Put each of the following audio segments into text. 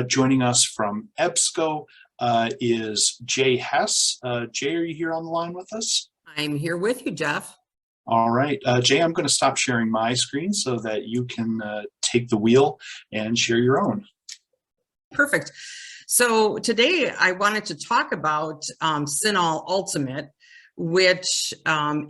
Joining us from EBSCO is Jaye Hess. Jaye, are you here on the line with us? I'm here with you, Jeff. All right, Jaye, I'm going to stop sharing my screen so that you can take the wheel and share your own. Perfect. So today I wanted to talk about CINAHL Ultimate, which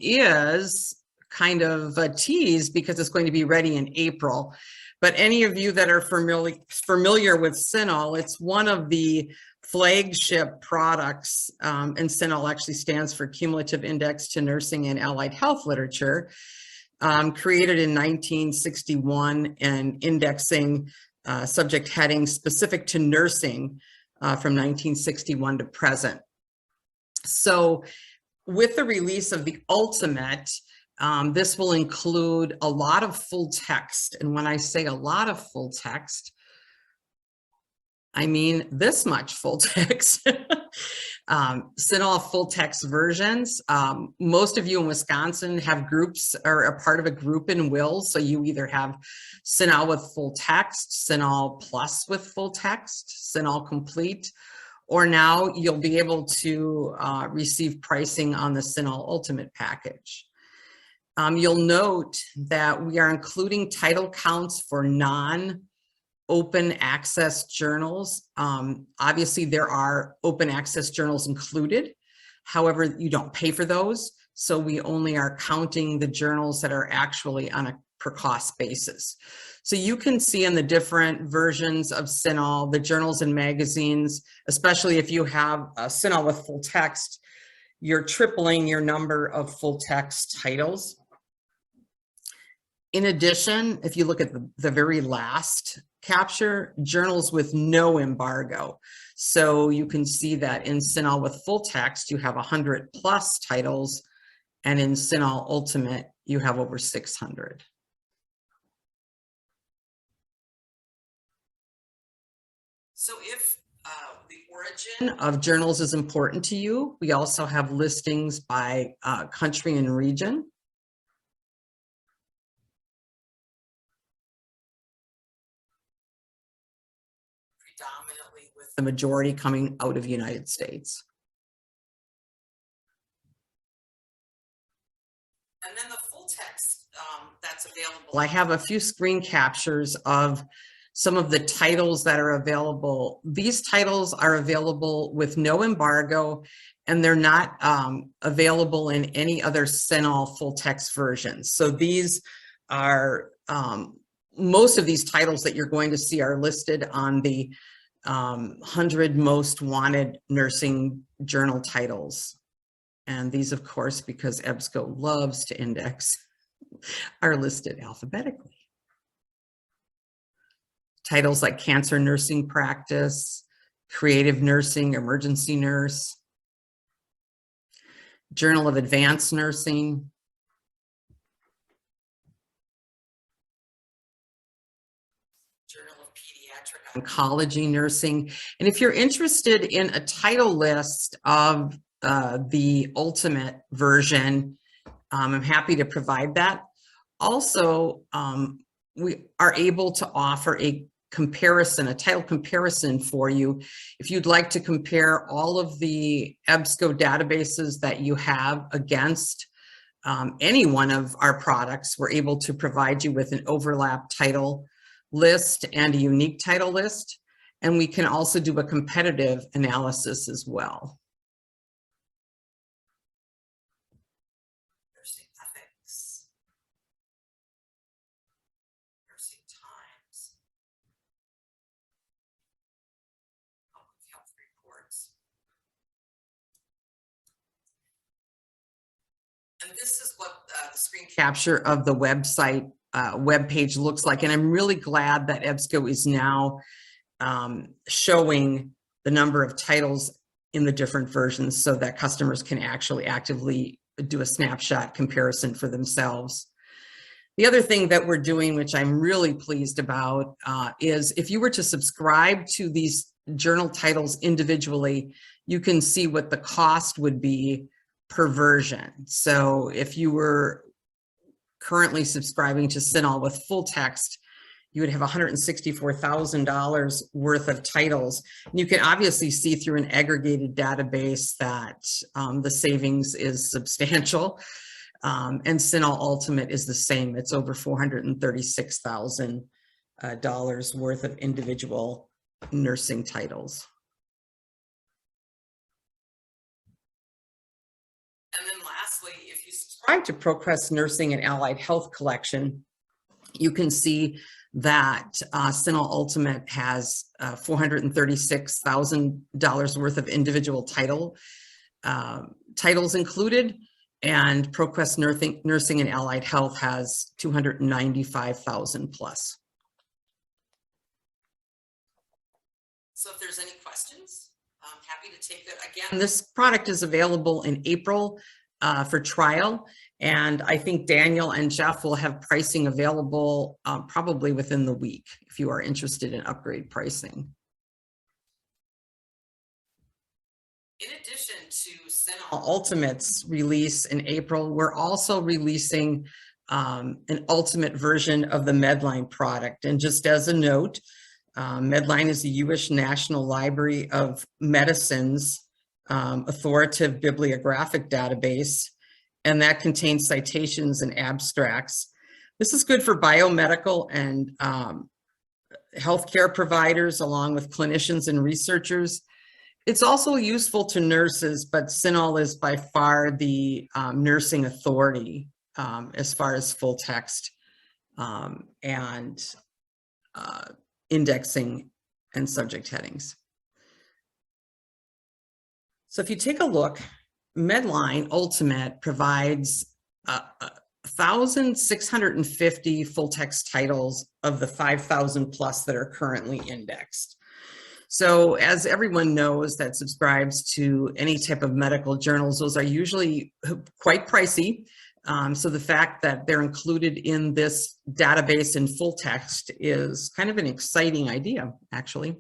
is kind of a tease because it's going to be ready in April. But any of you that are familiar with CINAHL, it's one of the flagship products, and CINAHL actually stands for Cumulative Index to Nursing and Allied Health Literature, created in 1961 and indexing subject headings specific to nursing from 1961 to present. So with the release of the Ultimate, this will include a lot of full text. And when I say a lot of full text, I mean this much full text. CINAHL full text versions. Most of you in Wisconsin have groups or are part of a group in WiLS. So you either have CINAHL with full text, CINAHL Plus with full text, CINAHL Complete, or now you'll be able to receive pricing on the CINAHL Ultimate package. You'll note that we are including title counts for non-open access journals. Obviously, there are open access journals included. However, you don't pay for those. So we only are counting the journals that are actually on a per cost basis. So you can see in the different versions of CINAHL, the journals and magazines, especially if you have a CINAHL with full text, you're tripling your number of full text titles. In addition, if you look at the very last capture, journals with no embargo. So you can see that in CINAHL with full text, you have 100 plus titles, and in CINAHL Ultimate, you have over 600. So if the origin of journals is important to you, we also have listings by country and region. Predominantly with the majority coming out of the United States. And then the full text that's available. I have a few screen captures of some of the titles that are available. These titles are available with no embargo, and they're not available in any other CINAHL full text versions. So these are, most of these titles that you're going to see are listed on the 100 most wanted nursing journal titles. And these, of course, because EBSCO loves to index, are listed alphabetically. Titles like Cancer Nursing Practice, Creative Nursing, Emergency Nurse, Journal of Advanced Nursing, Journal of Pediatric Oncology Nursing. And if you're interested in a title list of the Ultimate version, I'm happy to provide that. Also, we are able to offer a comparison, a title comparison for you. If you'd like to compare all of the EBSCO databases that you have against any one of our products, we're able to provide you with an overlap title list and a unique title list. And we can also do a competitive analysis as well. Nursing ethics, nursing times, public health reports. And this is what the screen capture of the website web page looks like. And I'm really glad that EBSCO is now showing the number of titles in the different versions so that customers can actually actively do a snapshot comparison for themselves. The other thing that we're doing, which I'm really pleased about, is if you were to subscribe to these journal titles individually, you can see what the cost would be per version. So if you were currently subscribing to CINAHL with full text, you would have $164,000 worth of titles. And you can obviously see through an aggregated database that the savings is substantial. And CINAHL Ultimate is the same. It's over $436,000 worth of individual nursing titles. And then lastly, if you subscribe to ProQuest Nursing and Allied Health Collection, you can see that CINAHL Ultimate has $436,000 worth of individual titles included, and ProQuest Nursing and Allied Health has 295,000 plus. So if there's any questions, I'm happy to take that. Again, this product is available in April for trial. And I think Daniel and Jeff will have pricing available probably within the week if you are interested in upgrade pricing. In addition to CINAHL Ultimate's release in April, we're also releasing an ultimate version of the Medline product. And just as a note, Medline is the U.S. National Library of Medicine's authoritative bibliographic database, and that contains citations and abstracts. This is good for biomedical and healthcare providers, along with clinicians and researchers. It's also useful to nurses, but CINAHL is by far the nursing authority as far as full text and indexing and subject headings. So if you take a look, Medline Ultimate provides 1,650 full text titles of the 5,000 plus that are currently indexed. So as everyone knows that subscribes to any type of medical journals, those are usually quite pricey. So the fact that they're included in this database in full text is kind of an exciting idea, actually.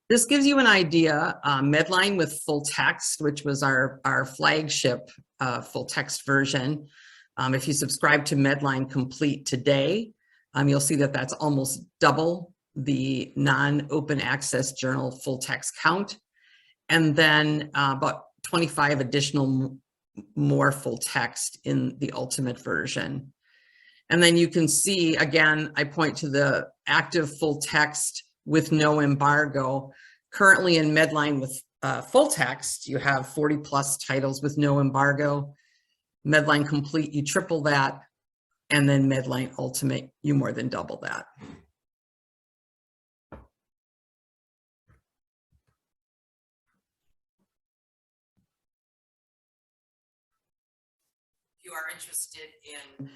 This gives you an idea. Medline with full text, which was our flagship full text version. If you subscribe to Medline Complete today, you'll see that that's almost double the non-open access journal full text count. And then about 25 additional more full text in the ultimate version. And then you can see, again, I point to the active full text with no embargo. Currently in Medline with full text, you have 40 plus titles with no embargo. Medline Complete, you triple that. And then Medline Ultimate, you more than double that. If you are interested in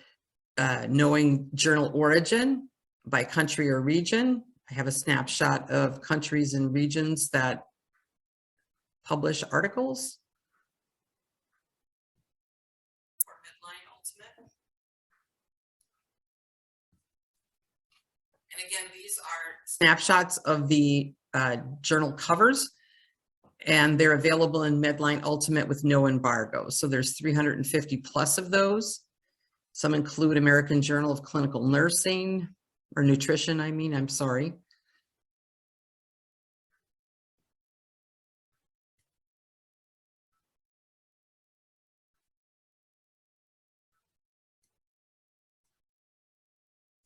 knowing journal origin by country or region, I have a snapshot of countries and regions that publish articles for Medline Ultimate. And again, these are snapshots of the journal covers, and they're available in Medline Ultimate with no embargo. So there's 350 plus of those. Some include American Journal of Clinical Nursing, or Nutrition, I'm sorry.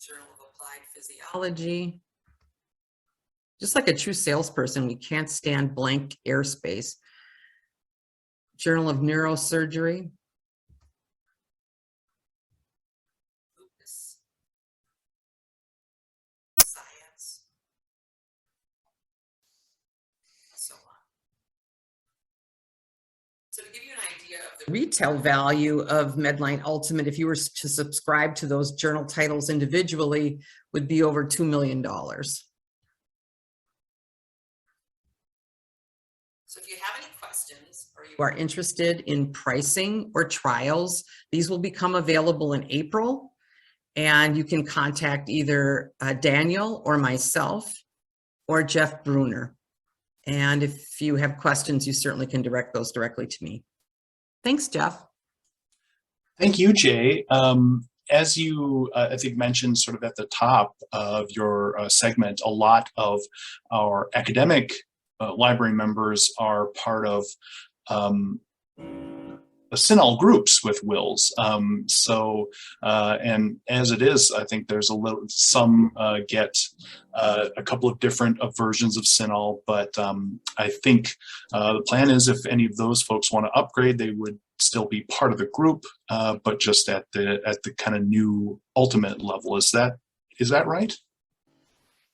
Journal of Applied Physiology. Just like a true salesperson, we can't stand blank airspace. Journal of Neurosurgery. Lupus. Science. So on. So to give you an idea of the retail value of Medline Ultimate, if you were to subscribe to those journal titles individually, would be over $2 million. So if you have any questions or you are interested in pricing or trials, these will become available in April, and you can contact either Daniel or myself or Jeff Bruner. And if you have questions, you certainly can direct those directly to me. Thanks, Jeff. Thank you, Jay. as you, I think, mentioned sort of at the top of your segment, a lot of our academic library members are part of CINAHL groups with WiLS. And as it is, I think there's some get a couple of different versions of CINAHL, but I think the plan is if any of those folks want to upgrade, they would still be part of the group, but just at the kind of new ultimate level. Is that right?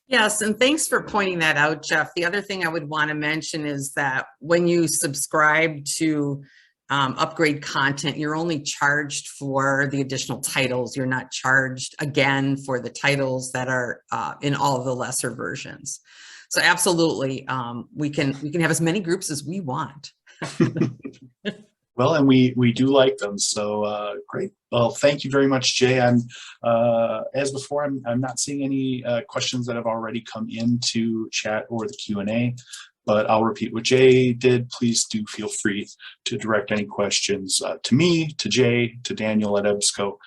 Yes, and thanks for pointing that out, Jeff. The other thing I would want to mention is that when you subscribe to upgrade content, you're only charged for the additional titles. You're not charged again for the titles that are in all of the lesser versions. So absolutely, we can have as many groups as we want. Well, and we do like them, so great. Well, thank you very much, Jay. As before, I'm not seeing any questions that have already come into chat or the Q&A. But I'll repeat what Jay did. Please do feel free to direct any questions to me, to Jay, to Daniel at EBSCO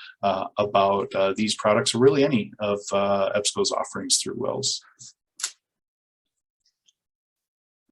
about these products, or really any of EBSCO's offerings through WiLS.